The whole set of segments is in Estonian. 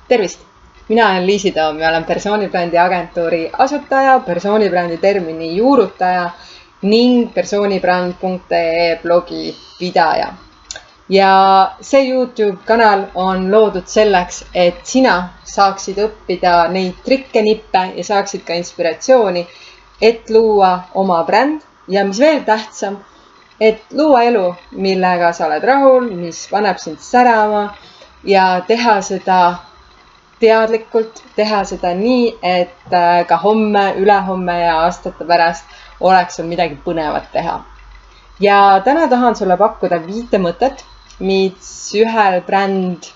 Tervist! Mina olen Liisi Toom ja olen persoonibrändi agentuuri asutaja, persoonibrändi termini juurutaja ning persoonibränd.ee blogi pidaja. Ja see YouTube kanal on loodud selleks, et sina saaksid õppida neid trikke, nippe ja saaksid ka inspiratsiooni, et luua oma bränd ja mis veel tähtsam, et luua elu, millega sa oled rahul, mis paneb sind särama ja teha seda teadlikult, teha seda nii, et ka homme, ülehomme ja aastate pärast oleks sul midagi põnevat teha. Ja täna tahan sulle pakkuda 5 mõtet, mis ühel bränd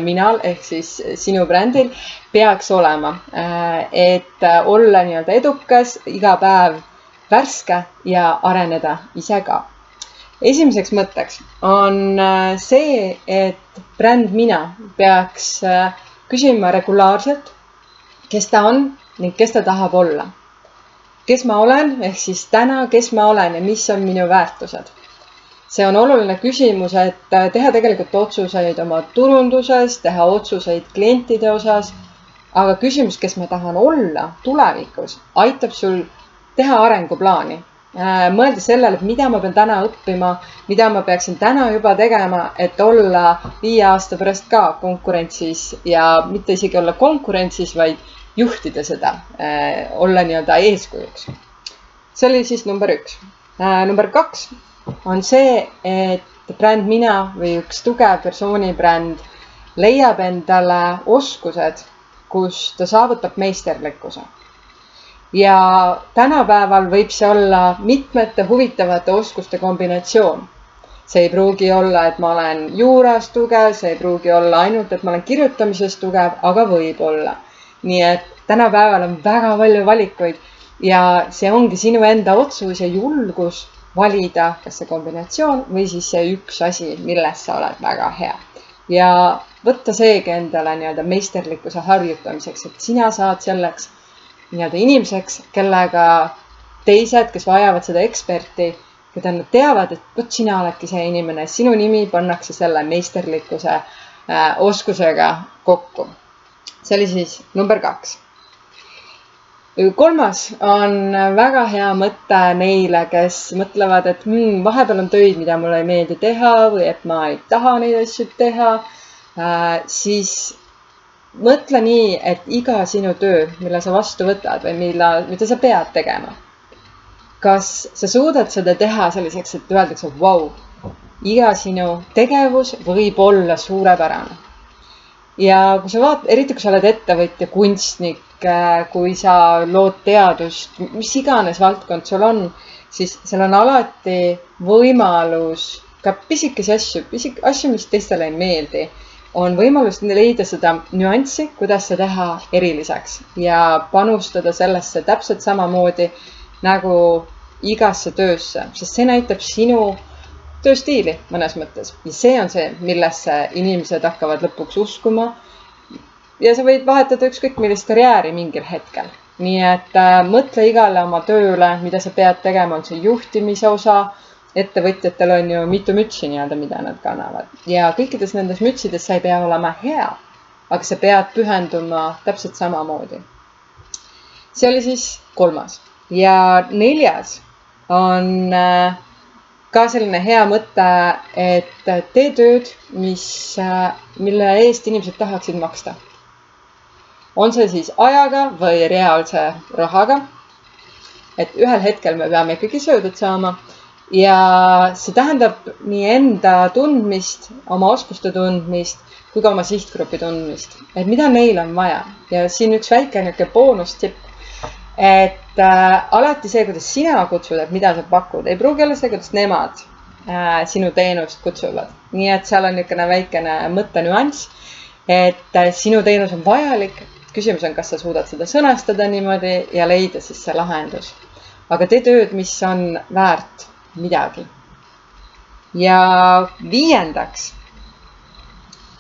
minal ehk siis sinu brändil peaks olema, et olla nii-öelda edukas, iga päev värske ja areneda ise ka. Esimeseks mõtteks on see, et bränd mina peaks küsima regulaarselt, kes ta on ning kes ta tahab olla. Kes ma olen, ehk siis täna, kes ma olen ja mis on minu väärtused. See on oluline küsimus, et teha tegelikult otsuseid oma turunduses, teha otsuseid klientide osas, aga küsimus, kes ma tahan olla tulevikus, aitab sul teha arenguplaani. Mõelda sellele, et mida ma pean täna õppima, mida ma peaksin täna juba tegema, et olla 5 aasta pärast ka konkurentsis ja mitte isegi olla konkurentsis, vaid juhtida seda, olla nii-öelda eeskujuks. See oli siis number 1. Number 2 on see, et bränd mina või üks tugev persoonibränd leiab endale oskused, kus ta saavutab meisterlikkuse. Ja tänapäeval võib see olla mitmete huvitavate oskuste kombinatsioon. See ei pruugi olla, et ma olen juuras tugev, see ei pruugi olla ainult, et ma olen kirjutamises tugev, aga võib olla. Nii et tänapäeval on väga palju valikuid ja see ongi sinu enda otsus ja julgus valida, kas see kombinatsioon või siis see üks asi, milles sa oled väga hea. Ja võtta seegi endale nii-öelda meisterlikkuse harjutamiseks, et sina saad selleks nii-öelda inimeseks, kellega teised, kes vajavad seda eksperti, keda nad teavad, et võt sina oledki see inimene, sinu nimi pannakse selle meisterlikkuse oskusega kokku. See oli siis number 2. 3 on väga hea mõte neile, kes mõtlevad, et vahepeal on töid, mida mulle ei meeldi teha või et ma ei taha neid asju teha, siis mõtle nii, et iga sinu töö, mille sa vastu võtad või mida sa pead tegema. Kas sa suudad seda teha selliseks, et öeldakse, vau, iga sinu tegevus võib olla suurepärane. Ja kui sa vaatad, eriti kui sa oled ettevõtja, kunstnik, kui sa lood teadust, mis iganes valdkond sul on, siis seal on alati võimalus ka pisikesi asju, mis teistele ei meeldi. On võimalus leida seda nüanssi, kuidas sa teha eriliseks ja panustada sellesse täpselt samamoodi nagu igasse töösse, sest see näitab sinu tööstiili mõnes mõttes. Ja see on see, millesse inimesed hakkavad lõpuks uskuma. Ja sa võid vahetada ükskõik millist karjääri mingil hetkel. Nii et mõtle igale oma tööle, mida sa pead tegema, on see juhtimise osa. Ettevõtjatel on ju mitu mütsi nii-öelda, mida nad kannavad. Ja kõikides nendes mütsides sa ei pea olema hea, aga sa pead pühenduma täpselt samamoodi. See oli siis 3. Ja 4 on ka selline hea mõte, et tee tööd, mille eest inimesed tahaksid maksta. On see siis ajaga või reaalse rahaga, et ühel hetkel me peame ikkagi söödud saama ja see tähendab nii enda tundmist, oma oskuste tundmist, kui ka oma sihtgrupi tundmist, et mida neil on vaja. Ja siin üks väike boonustipp, et alati see, kuidas sina kutsud, et mida sa pakud, ei pruugi olla see, kuidas nemad sinu teenust kutsuvad. Nii et seal on niisugune väikene mõttenüanss, et sinu teenus on vajalik. Küsimus on, kas sa suudad seda sõnastada niimoodi ja leida siis see lahendus. Aga tee tööd, mis on väärt midagi. Ja 5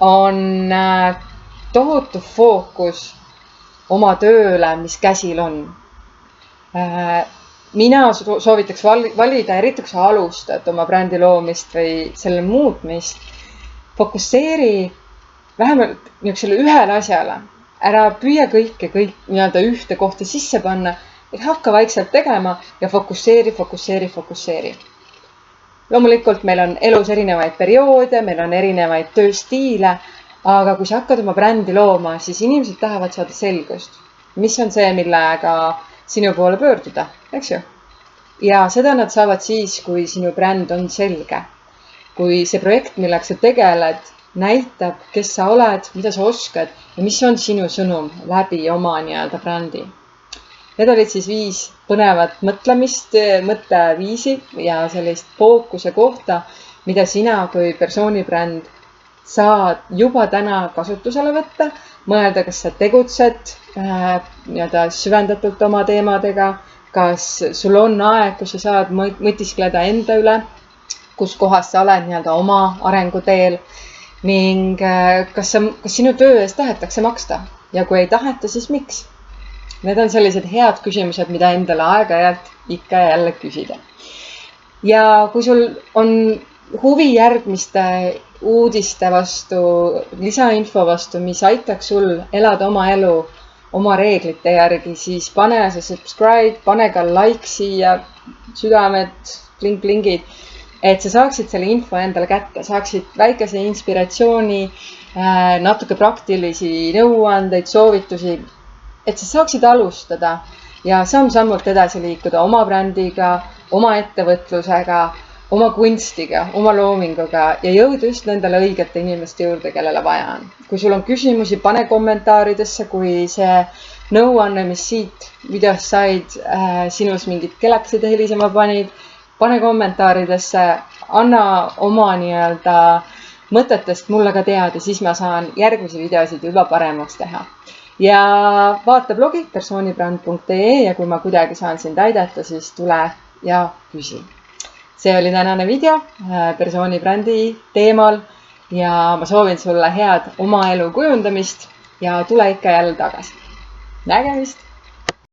on tohutu fookus oma tööle, mis käsil on. Mina soovitaks valida, eriti kui sa alustad oma brändi loomist või selle muutmist, fokusseeri vähemalt niisugusele ühele asjale. Ära püüa kõik nii-öelda ühte kohta sisse panna, et hakka vaikselt tegema ja fokusseeri. Loomulikult meil on elus erinevaid perioode, meil on erinevaid tööstiile, aga kui sa hakkad oma brändi looma, siis inimesed tahavad saada selgust. Mis on see, millega sinu poole pöörduda, eks ju? Ja seda nad saavad siis, kui sinu bränd on selge. Kui see projekt, millega sa tegeled, näitab, kes sa oled, mida sa oskad ja mis on sinu sõnum läbi oma nii-öelda brändi. Need olid siis 5 põnevat mõtteviisi ja sellist fookuse kohta, mida sina kui persoonibränd saad juba täna kasutusele võtta, mõelda, kas sa tegutsed nii-öelda süvendatult oma teemadega, kas sul on aeg, kus sa saad mõtiskleda enda üle, kus kohas sa oled nii-öelda oma arenguteel ning kas sinu töö eest tahetakse maksta ja kui ei taheta, siis miks? Need on sellised head küsimused, mida endale aeg-ajalt ikka ja jälle küsida. Ja kui sul on huvi järgmiste uudiste vastu, lisainfo vastu, mis aitaks sul elada oma elu oma reeglite järgi, siis pane see subscribe, pane ka like siia, südamed, blingid, et sa saaksid selle info endale kätte, saaksid väikese inspiratsiooni, natuke praktilisi nõuandeid, soovitusi, et sa saaksid alustada ja samm-sammult edasi liikuda oma brändiga, oma ettevõtlusega, oma kunstiga, oma loominguga ja jõuda just nendele õigete inimeste juurde, kellele vaja on. Kui sul on küsimusi, pane kommentaaridesse, kui see nõuanne, mis siit videost said, sinus mingid kelaksid helisema panid, pane kommentaaridesse, anna oma nii-öelda mõtetest mulle ka teada, siis ma saan järgmisi videosid juba paremaks teha. Ja vaata blogi persoonibrand.ee ja kui ma kuidagi saan sind aidata, siis tule ja küsi. See oli tänane video persoonibrändi teemal ja ma soovin sulle head oma elu kujundamist ja tule ikka jälle tagasi. Nägemist!